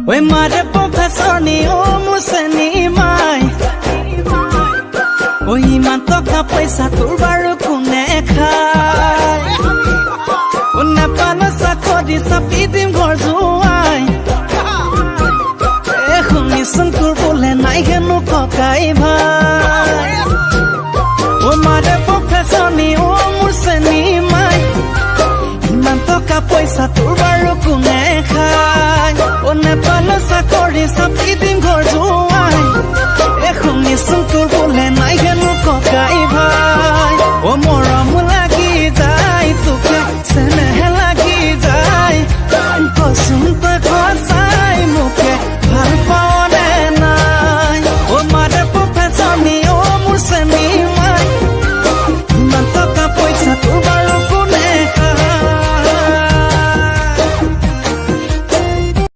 ওই মাৰে প্ৰফেসৰ নি ও মুসেনি মাই ওই ইমান টকা পয়সা তোৰ বাৰু কোনে খায় ও নেপালৰ চাকৰি চাপি দিম ঘৰ জোৱাই শুনিছোন তোৰ বোলে নাই হেনো ককাই ভাই ও মাৰে প্ৰফেসৰ নি ও মুসেনি মাই ইমান টকা পয়সা তোৰ বাৰু কোনে খায় ও নেপালৰ চাকৰি চাপি